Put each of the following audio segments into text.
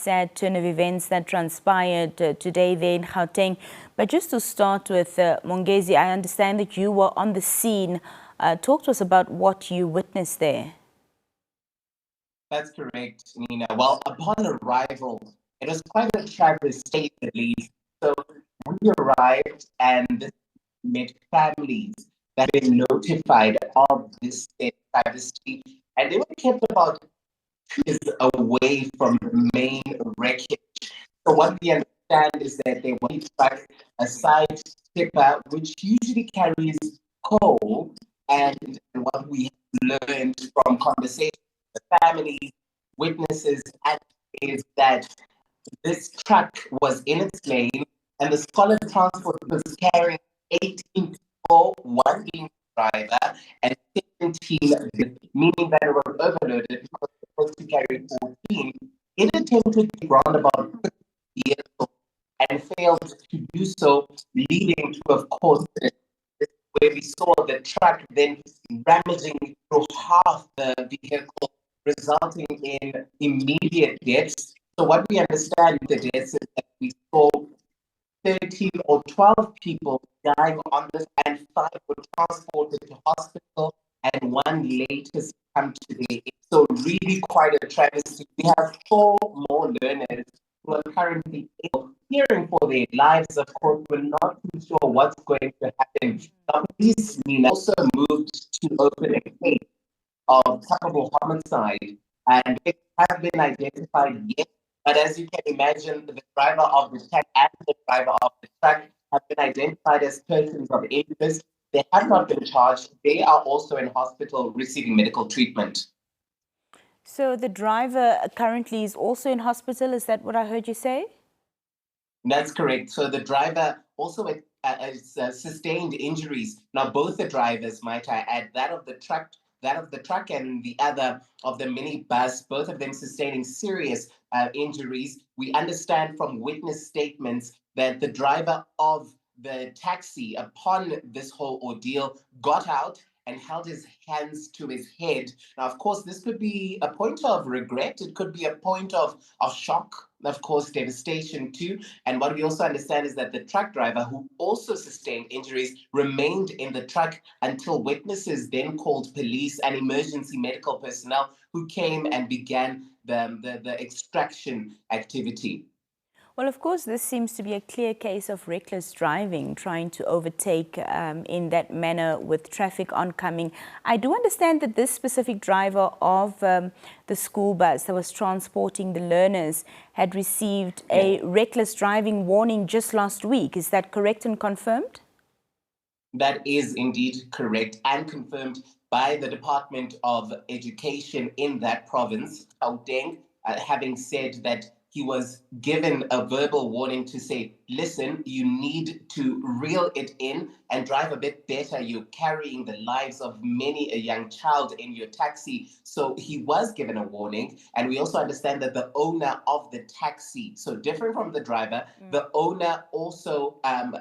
sad turn of events that transpired today there in Gauteng. But just to start with, Mongezi, I understand that you were on the scene. Talk to us about what you witnessed there. That's correct, Nina. Well, upon arrival, it was quite a travesty, at least. So we arrived and met families that had been notified of this travesty, and they were kept about 2 years away from main wreckage. So what we understand is that they want to track a side tipper, which usually carries coal, and what we learned from conversations with families, witnesses, is that this truck was in its lane and the scholar transport was carrying 18 people, one being the driver, and 17, meaning that it was overloaded because it was supposed to carry 14. It attempted to round about 50 vehicles and failed to do so, leading to, of course, where we saw the truck then damaging through half the vehicle, resulting in immediate deaths. So what we understand the deaths is that we saw 13 or 12 people dying on this, and 5 were transported to hospital, and 1 later succumbed today. So really quite a travesty. We have 4 more learners who are currently fearing for their lives. Of course, we're not too sure what's going to happen. The police also moved to open a case of culpable homicide, and it has been identified yet. But as you can imagine, the driver of the truck and the driver of the truck have been identified as persons of interest. They have not been charged. They are also in hospital receiving medical treatment. So the driver currently is also in hospital. Is that what I heard you say? That's correct. So the driver also has sustained injuries. Now, both the drivers, might I add, that of the truck and the other of the minibus, both of them sustaining serious injuries. We understand from witness statements that the driver of the taxi, upon this whole ordeal, got out and held his hands to his head. Now, of course, this could be a point of regret. It could be a point of shock, of course, devastation too. And what we also understand is that the truck driver, who also sustained injuries, remained in the truck until witnesses then called police and emergency medical personnel who came and began the extraction activity. Well, of course, this seems to be a clear case of reckless driving, trying to overtake in that manner with traffic oncoming. I do understand that this specific driver of the school bus that was transporting the learners had received a reckless driving warning just last week. Is that correct and confirmed? That is indeed correct and confirmed by the Department of Education in that province, Gauteng, having said that he was given a verbal warning to say, listen, you need to reel it in and drive a bit better. You're carrying the lives of many a young child in your taxi. So he was given a warning. And we also understand that the owner of the taxi, so different from the driver, the owner also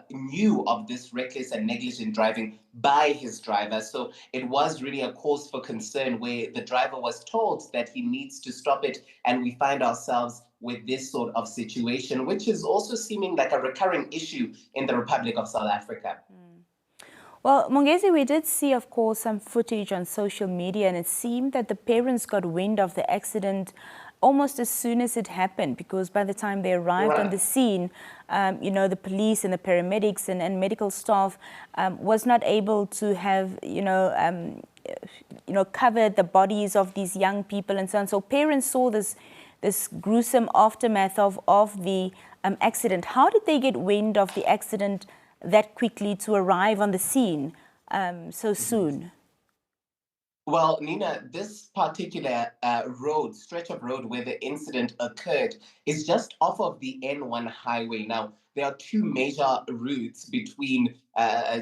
knew of this reckless and negligent driving by his driver. So it was really a cause for concern where the driver was told that he needs to stop it. And we find ourselves with this sort of situation, which is also seeming like a recurring issue in the Republic of South Africa. Well, Mongezi, we did see, of course, some footage on social media, and it seemed that the parents got wind of the accident almost as soon as it happened, because by the time they arrived on the scene, you know, the police and the paramedics and medical staff was not able to have, covered the bodies of these young people and so on. So parents saw this gruesome aftermath of the accident. How did they get wind of the accident that quickly to arrive on the scene so soon? Well, Nina, this particular stretch of road where the incident occurred is just off of the N1 highway. Now, there are 2 major routes between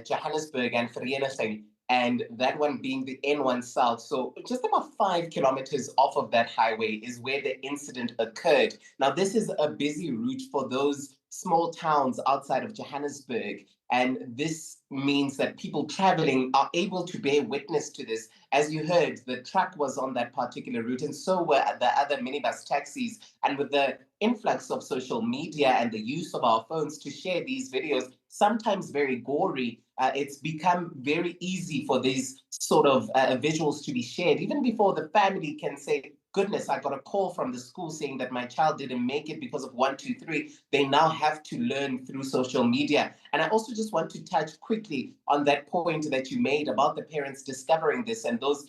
Johannesburg and Vereeniging, and that one being the N1 South. So just about 5 kilometers off of that highway is where the incident occurred. Now, this is a busy route for those small towns outside of Johannesburg. And this means that people traveling are able to bear witness to this. As you heard, the truck was on that particular route, and so were the other minibus taxis. And with the influx of social media and the use of our phones to share these videos, sometimes very gory, it's become very easy for these sort of visuals to be shared, even before the family can say, goodness, I got a call from the school saying that my child didn't make it because of 1, 2, 3. They now have to learn through social media. And I also just want to touch quickly on that point that you made about the parents discovering this and those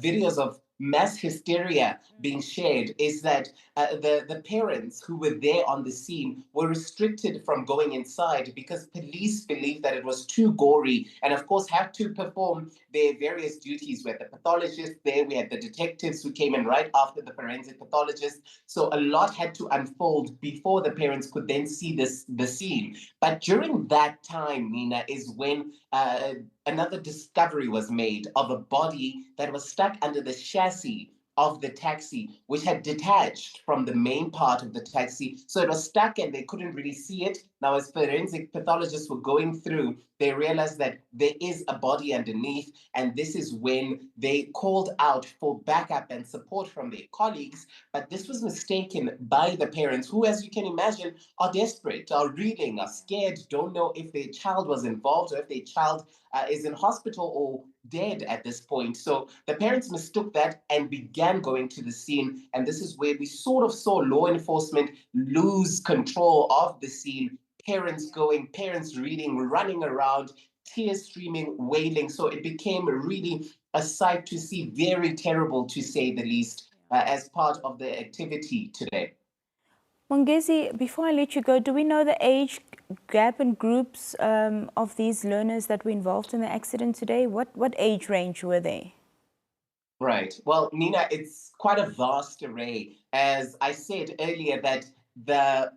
videos of mass hysteria being shared, is that the parents who were there on the scene were restricted from going inside because police believed that it was too gory, and of course had to perform their various duties. We had the pathologist there, we had the detectives who came in right after the forensic pathologist. So a lot had to unfold before the parents could then see the scene. But during that time, Nina, is when another discovery was made of a body that was stuck under the chassis of the taxi, which had detached from the main part of the taxi. So it was stuck and they couldn't really see it. Now, as forensic pathologists were going through, they realized that there is a body underneath. And this is when they called out for backup and support from their colleagues. But this was mistaken by the parents who, as you can imagine, are desperate, are reeling, are scared, don't know if their child was involved or if their child is in hospital or dead at this point. So the parents mistook that and began going to the scene. And this is where we sort of saw law enforcement lose control of the scene. Parents going, parents reading, running around, tears streaming, wailing. So it became really a sight to see, very terrible to say the least, as part of the activity today. Mongezi, before I let you go, do we know the age gap and groups of these learners that were involved in the accident today? What age range were they? Right. Well, Nina, it's quite a vast array. As I said earlier, that the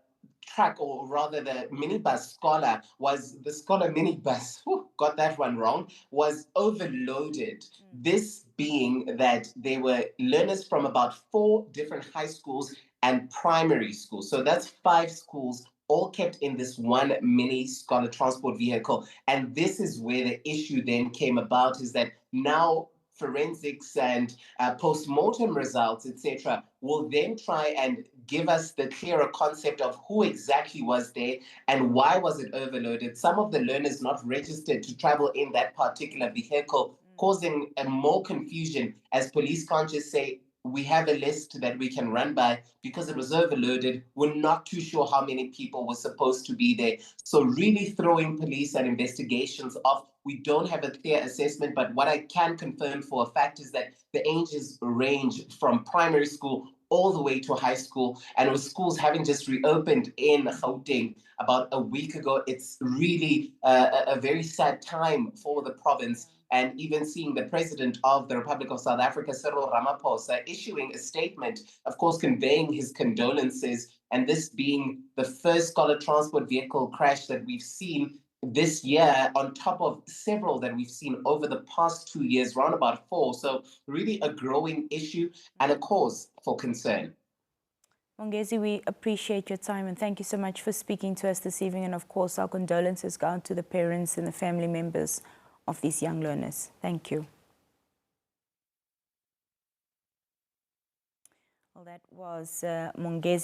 truck, or rather the minibus scholar, was the scholar minibus, got that one wrong, was overloaded. This being that they were learners from about 4 different high schools and primary schools. So that's 5 schools, all kept in this one mini scholar transport vehicle. And this is where the issue then came about, is that now forensics and post-mortem results, etc., will then try and give us the clearer concept of who exactly was there and why was it overloaded. Some of the learners not registered to travel in that particular vehicle, causing more confusion, as police can't just say, we have a list that we can run by because it was overloaded. We're not too sure how many people were supposed to be there. So really throwing police and investigations off. We don't have a clear assessment, but what I can confirm for a fact is that the ages range from primary school all the way to high school. And with schools having just reopened in Gauteng about a week ago, it's really a very sad time for the province. And even seeing the president of the Republic of South Africa, Cyril Ramaphosa, issuing a statement, of course, conveying his condolences, and this being the first scholar transport vehicle crash that we've seen this year, on top of several that we've seen over the past 2 years, round about 4. So really a growing issue and a cause for concern. Mongezi, we appreciate your time and thank you so much for speaking to us this evening. And of course, our condolences go out to the parents and the family members of these young learners. Thank you. Well, that was Mongezi.